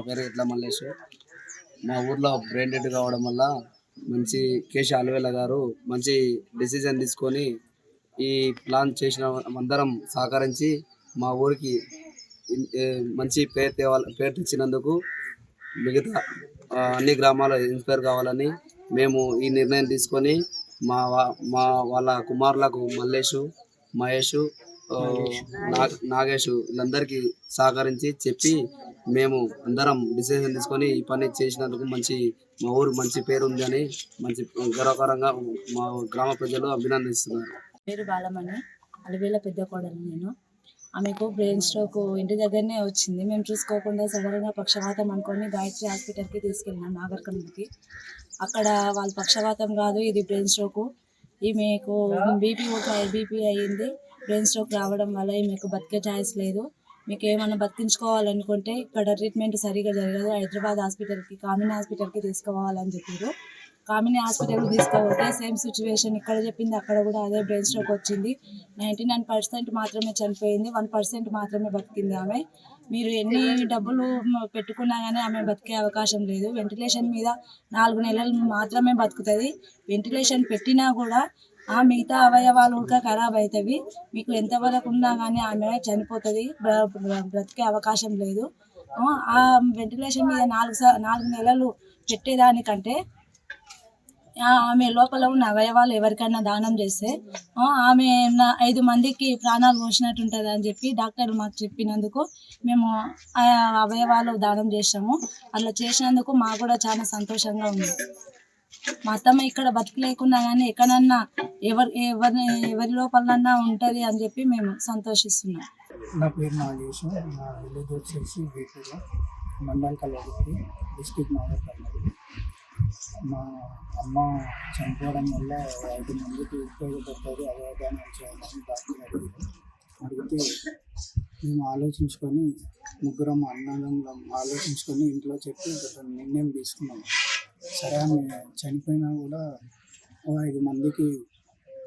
పేరు ఎట్ల మల్లేష్. మా ఊర్లో బ్రెయిన్ డెడ్ కావడం వల్ల మంచి కేశ అలవేల గారు మంచి డిసిజన్ తీసుకొని ఈ ప్లాన్ చేసిన అందరం సహకరించి మా ఊరికి మంచి పేరు తెచ్చినందుకు మిగతా అన్ని గ్రామాలు ఇన్స్పైర్ కావాలని మేము ఈ నిర్ణయం తీసుకొని మా వాళ్ళ కుమారులకు మల్లేష్, మహేష్, నాగేష్ వీళ్ళందరికీ సహకరించి చెప్పి మేము అందరం డిసిజన్ తీసుకొని ఈ పని చేసినందుకు మా ఊరు మంచి పేరు ఉందని మంచి గర్వకారంగా మా గ్రామ ప్రజలు అభినందిస్తున్నారు. పేరు బాలమణి, అలివేల పెద్ద కోడలు నేను. ఆమెకు బ్రెయిన్ స్ట్రోక్ ఇంటి దగ్గరనే వచ్చింది. మేము చూసుకోకుండా సడన్గా పక్షవాతం అనుకొని గాయత్రి హాస్పిటల్కి తీసుకెళ్ళినాం, నాగర్కర్నూల్కి. అక్కడ వాళ్ళ పక్షవాతం కాదు, ఇది బ్రెయిన్ స్ట్రోక్. ఈమెకు బీపీ అయ్యింది. బ్రెయిన్ స్ట్రోక్ రావడం వల్ల ఈమెకు బతికే ఛాయిస్ లేదు. మీకు ఏమైనా బతికించుకోవాలనుకుంటే ఇక్కడ ట్రీట్మెంట్ సరిగా జరగదు, హైదరాబాద్ హాస్పిటల్కి, కామినీ హాస్పిటల్కి తీసుకుపోవాలని చెప్పారు. కామినీ హాస్పిటల్కి తీసుకుపోతే సేమ్ సిచ్యువేషన్ ఇక్కడ చెప్పింది, అక్కడ కూడా అదే బ్రెయిన్ స్ట్రోక్ వచ్చింది. 99% మాత్రమే చనిపోయింది, 1% మాత్రమే బతికింది ఆమె. మీరు ఎన్ని డబ్బులు పెట్టుకున్నా కానీ ఆమె బతికే అవకాశం లేదు. వెంటిలేషన్ మీద 4 నెలలు మాత్రమే బతుకుతుంది. వెంటిలేషన్ పెట్టినా కూడా ఆ మిగతా అవయవాలు కూడా ఖరాబ్ అవుతాయి. మీకు ఎంతవరకు ఉన్నా కానీ ఆమె చనిపోతుంది, బ్రతికే అవకాశం లేదు. ఆ వెంటిలేషన్ మీద 4 నెలలు పెట్టేదానికంటే ఆమె లోపల ఉన్న అవయవాలు ఎవరికైనా దానం చేస్తే ఆమె 5 మందికి ప్రాణాలు పోసినట్టు ఉంటుంది అని చెప్పి డాక్టర్లు మాకు చెప్పినందుకు మేము ఆ అవయవాలు దానం చేసాము. అట్లా చేసినందుకు మాకు కూడా చాలా సంతోషంగా ఉంది. మా అత్తమ్మ ఇక్కడ బతికలేకున్నా కానీ ఎక్కడన్నా ఎవరి లోపలన్నా ఉంటుంది అని చెప్పి మేము సంతోషిస్తున్నాం. నా పేరు నాగేష్, నా విలేజ్ వచ్చేసి బీపీలో మండల్ కల్వకుర్తి, డిస్ట్రిక్ట్ నాగర్కర్నూల్. మా అమ్మ చనిపోవడం వల్ల 5 మందికి ఉపయోగపడుతుంది అవగాహన చేయాలని డాక్టర్ అడిగితే మేము ఆలోచించుకొని ముగ్గురం అన్నదమ్ములం ఆలోచించుకొని ఇంట్లో చెప్పి ఒక నిర్ణయం తీసుకున్నాం. సరే ఆమె చనిపోయినా కూడా 5 మందికి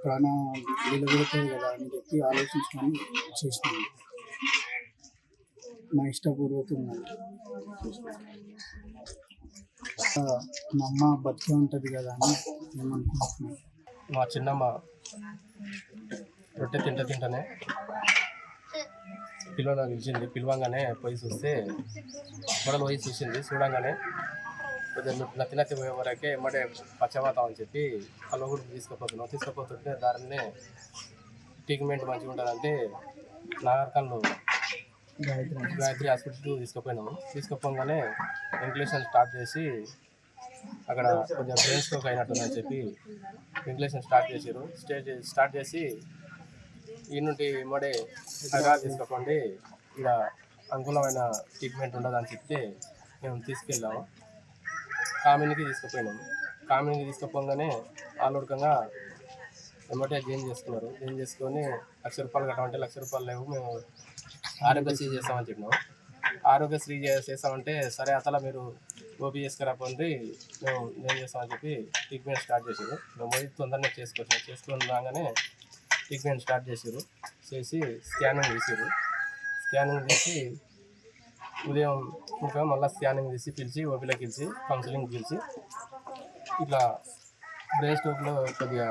ప్రాణాలు నిలబెడతాయి కదా అని చెప్పి ఆలోచించుకొని చేసినాము. మా ఇష్టపూర్వకంగా మా అమ్మ బతికే ఉంటుంది కదా అని మేము అనుకుంటున్నాం. మా చిన్నమ్మ రొట్టె తింటనే పిలిచింది. పిలవంగానే పోయి చూస్తే గొడవలు పోయి చూడంగానే కొద్దిగా నత్తి పోయే వరకే ఎమ్మటే పచ్చవాతం అని చెప్పి కల్వకుర్తికి తీసుకుపోతుంటే దారినే ట్రీట్మెంట్ మంచిగా ఉంటుందంటే నాగర్కర్నూల్ గాయత్రి హాస్పిటల్కి తీసుకుపోగానే వెంటిలేషన్ స్టార్ట్ చేసి అక్కడ కొంచెం బ్రెయిన్ స్ట్రోక్ అయినట్టుందని చెప్పి వెంటిలేషన్ స్టార్ట్ చేసి ఈ నుండి ఇమ్మడే హైదరాబాద్ తీసుకోండి, ఇక్కడ అనుకూలమైన ట్రీట్మెంట్ ఉండదని చెప్తే మేము తీసుకెళ్ళాము. కామినీకి తీసుకుపోగానే ఆలోడకంగా ఎమ్మటే గెయిన్ చేసుకున్నారు. గెయిన్ చేసుకొని ₹1,00,000 కట్టమంటే ₹1,00,000 లేవు, మేము ఆరోగ్యశ్రీ చేస్తామని చెప్పినాం. ఆరోగ్యశ్రీ చేస్తామంటే సరే అతలా మీరు ఓపీ చేసుకురాపోండి, మేము ఏం చేస్తామని చెప్పి ట్రీట్మెంట్ స్టార్ట్ చేసారు. మేము పోయి తొందరగా చేసుకొని రాగానే ట్రీట్మెంట్ స్టార్ట్ చేసి స్కానింగ్ చేసి ఉదయం ఇంకా మళ్ళీ స్కానింగ్ పిలిచి ఓపీలోకి పిలిచి కౌన్సిలింగ్ పిలిచి ఇట్లా బ్రెయిన్ స్ట్రోక్లో కొద్దిగా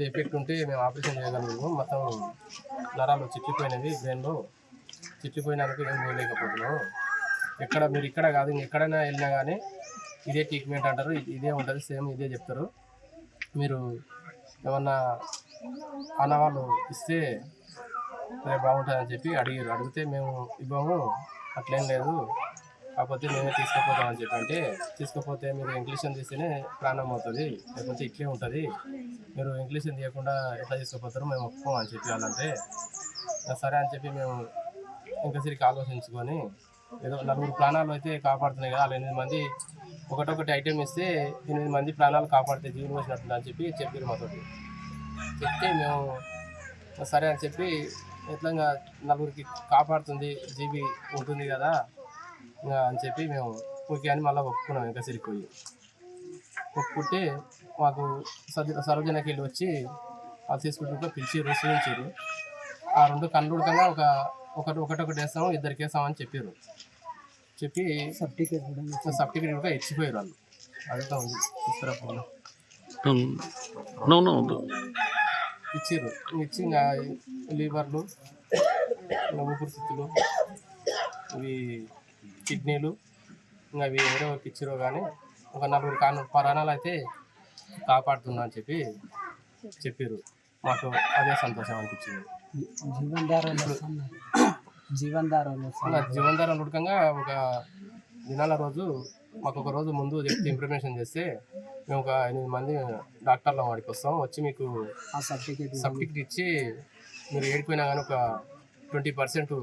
ఎఫెక్ట్ ఉంటే మేము ఆపరేషన్ చేయగలిగాము. మొత్తం నరాలు చిట్లిపోయినవి, బ్రెయిన్లో చిట్లిపోయినందుకు ఏం చేయలేకపోతున్నాము. మీరు ఇక్కడ కాదు ఎక్కడైనా వెళ్ళినా కానీ ఇదే ట్రీట్మెంట్ అంటారు, ఇదే ఉంటుంది, సేమ్ ఇదే చెప్తారు. మీరు ఏమన్నా ఆనవాళ్ళు ఇస్తే బాగుంటుందని చెప్పి అడిగితే మేము ఇవ్వము, అట్లేం లేదు, కాకపోతే మేమే తీసుకుపోతామని చెప్పి. అంటే తీసుకుపోతే మీరు ఇంక్లూషన్ తీస్తేనే ప్రాణం అవుతుంది, లేకపోతే ఇట్లే ఉంటుంది, మీరు ఇంక్లూషన్ తీయకుండా ఎట్లా తీసుకుపోతారో మేము ఒప్పుకోమని చెప్పి వాళ్ళంటే సరే అని చెప్పి మేము ఇంకా సరికి ఆలోచించుకొని ఏదో 4 ప్రాణాలు అయితే కాపాడుతున్నాయి కదా, 8 మంది ఒకటొకటి ఐటెం ఇస్తే 8 మంది ప్రాణాలు కాపాడితే జీవనం వచ్చినట్టు అని చెప్పి చెప్పారు మాతోటి. చెప్తే మేము సరే అని చెప్పి ఎట్లా 4కి కాపాడుతుంది, జీవి ఉంటుంది కదా అని చెప్పి మేము ఓకే అని మళ్ళీ ఒప్పుకున్నాం. ఇంకా సిరిపోయి ఒప్పుకుంటే మాకు సరోజనకి వెళ్ళి వచ్చి వాళ్ళు తీసుకుంటుంటే పిలిచి చూపించారు. ఆ 2 కళ్ళు ఉడకంగా ఒకటి వేస్తాము, ఇద్దరికి వేస్తామని చెప్పారు. చెప్పి సర్టిఫికేట్ కూడా ఇచ్చిపోయారు వాళ్ళు. అదంతా ఉంది తీసుకురాకుండా ఇచ్చిర్రు. ఇచ్చి ఇంకా లివర్లు, ఊపిరితిత్తులు, ఇవి కిడ్నీలు, ఇంకా అవి ఎవరెవరికి ఇచ్చిరో కానీ ఒక 4 ప్రాణాలు అయితే కాపాడుతున్నా అని చెప్పారు. మాకు అదే సంతోషం అనిపించింది. జీవనధార ఉడకంగా ఒక దినాల రోజు మాకు ఒక రోజు ముందు చెప్తే ఇన్ఫర్మేషన్ చేస్తే మేము ఒక 8 మంది డాక్టర్ల వాడికి వస్తాం, వచ్చి మీకు సర్టిఫికేట్ ఇచ్చి మీరు ఏడిపోయినా కానీ ఒక 20%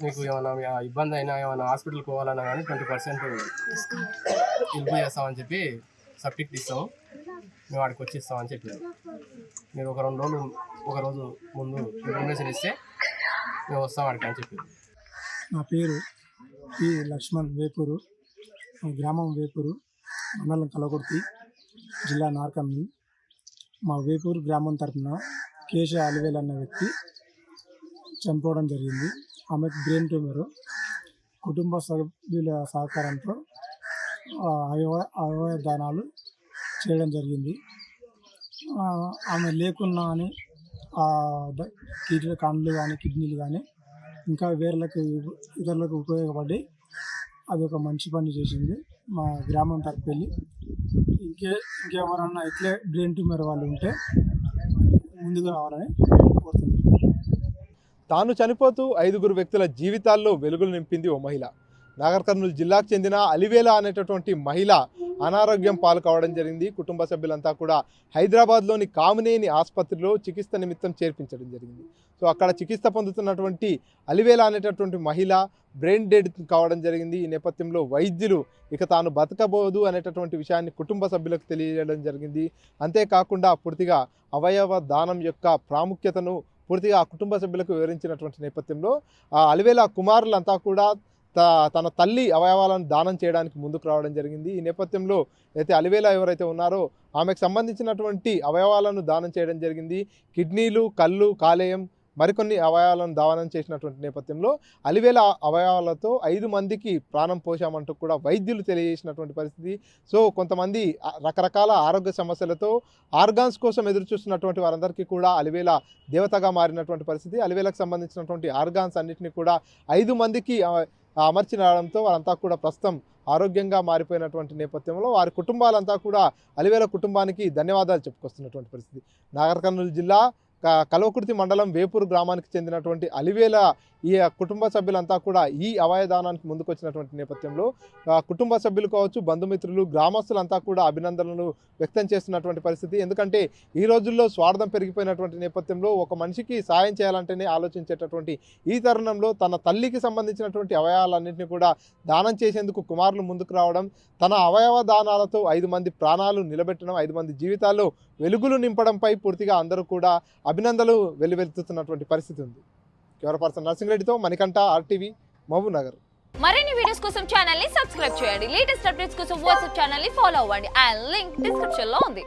మీకు ఏమైనా ఇబ్బంది అయినా ఏమైనా హాస్పిటల్కి పోవాలన్నా కానీ 20% హెల్ప్ చేస్తామని చెప్పి సర్టిఫికేట్ ఇస్తాము, మేము వాడికి వచ్చి ఇస్తామని చెప్పారు. మీరు ఒక 2 రోజులు ఒక రోజు ముందు ఇన్ఫర్మేషన్ ఇస్తే మేము వస్తాం వాడికి అని చెప్పారు. నా పేరు పి లక్ష్మణ్, వేపూరు, గ్రామం వేపూరు, మండలం కలకుర్తి, జిల్లా నార్కర్నూలు. మా వేపూరు గ్రామం తరఫున కేశ అలివేల్ అన్న వ్యక్తి చనిపోవడం జరిగింది. ఆమెకు బ్రెయిన్ ట్యూమర్. కుటుంబ సభ్యుల సహకారంతో అవయవ దానాలు చేయడం జరిగింది. ఆమె లేకున్నా అని కళ్ళు కానీ కిడ్నీలు కానీ ఇంకా ఇతరులకు ఉపయోగపడి అది ఒక మంచి పని చేసింది. మా గ్రామం తరపు వెళ్ళి ఇంకెవరన్నా ఇట్లే బ్రెయిన్ ట్యూమర్ వాళ్ళు ఉంటే ముందుకు రావాలని కోరుతున్నాను. తాను చనిపోతూ 5 వ్యక్తుల జీవితాల్లో వెలుగులు నింపింది ఓ మహిళ. నాగర్ కర్నూలు జిల్లాకు చెందిన అలివేల అనేటటువంటి మహిళ అనారోగ్యం పాలు కావడం జరిగింది. కుటుంబ సభ్యులంతా కూడా హైదరాబాద్లోని కామినేని ఆసుపత్రిలో చికిత్స నిమిత్తం చేర్పించడం జరిగింది. సో అక్కడ చికిత్స పొందుతున్నటువంటి అలివేల అనేటటువంటి మహిళ బ్రెయిన్ డెడ్ కావడం జరిగింది. ఈ నేపథ్యంలో వైద్యులు ఇక తాను బతకబోదు అనేటటువంటి విషయాన్ని కుటుంబ సభ్యులకు తెలియజేయడం జరిగింది. అంతేకాకుండా పూర్తిగా అవయవ దానం యొక్క ప్రాముఖ్యతను పూర్తిగా ఆ కుటుంబ సభ్యులకు వివరించినటువంటి నేపథ్యంలో ఆ అలివేల కుమారులంతా కూడా తన తల్లి అవయవాలను దానం చేయడానికి ముందుకు రావడం జరిగింది. ఈ నేపథ్యంలో అయితే అలివేల ఎవరైతే ఉన్నారో ఆమెకు సంబంధించినటువంటి అవయవాలను దానం చేయడం జరిగింది. కిడ్నీలు, కళ్ళు, కాలేయం, మరికొన్ని అవయవాలను దానం చేసినటువంటి నేపథ్యంలో అలివేల అవయవాలతో 5 మందికి ప్రాణం పోశామంటూ కూడా వైద్యులు తెలియజేసినటువంటి పరిస్థితి. సో కొంతమంది రకరకాల ఆరోగ్య సమస్యలతో ఆర్గాన్స్ కోసం ఎదురు చూస్తున్నటువంటి వారందరికీ కూడా అలివేల దేవతగా మారినటువంటి పరిస్థితి. అలివేలకు సంబంధించినటువంటి ఆర్గాన్స్ అన్నింటినీ కూడా 5 మందికి అమర్చి రావడంతో వారంతా కూడా ప్రస్తుతం ఆరోగ్యంగా మారిపోయినటువంటి నేపథ్యంలో వారి కుటుంబాలంతా కూడా అలివేల కుటుంబానికి ధన్యవాదాలు చెప్పుకొస్తున్నటువంటి పరిస్థితి. నాగర్ కర్నూలు జిల్లా కల్వకుర్తి మండలం వేపూరు గ్రామానికి చెందినటువంటి అలివేల ఈ కుటుంబ సభ్యులంతా కూడా ఈ అవయదానానికి ముందుకొచ్చినటువంటి నేపథ్యంలో కుటుంబ సభ్యులు కావచ్చు, బంధుమిత్రులు, గ్రామస్తులంతా కూడా అభినందనలు వ్యక్తం చేస్తున్నటువంటి పరిస్థితి. ఎందుకంటే ఈ రోజుల్లో స్వార్థం పెరిగిపోయినటువంటి నేపథ్యంలో ఒక మనిషికి సాయం చేయాలంటేనే ఆలోచించేటటువంటి ఈ తరుణంలో తన తల్లికి సంబంధించినటువంటి అవయవాలన్నింటినీ కూడా దానం చేసేందుకు కుమారులు ముందుకు రావడం, తన అవయవ దానాలతో 5 మంది ప్రాణాలు నిలబెట్టడం, 5 మంది జీవితాల్లో వెలుగులు నింపడంపై పూర్తిగా అందరూ కూడా అభినందనలు వెల్లువెత్తుతున్నటువంటి పరిస్థితి ఉంది. కెమెరా పర్సన్ నర్సింగ్రెడ్డితో మణికంఠ, RTV, మహబూబ్ నగర్. మరిన్ని వీడియోస్ కోసం ఛానల్ ని సబ్స్క్రైబ్ చేయండి. లేటెస్ట్ అప్డేట్స్ కోసం వాట్సాప్ ఛానల్ ని ఫాలో అవ్వండి. ఆ లింక్ డిస్క్రిప్షన్ లో ఉంది.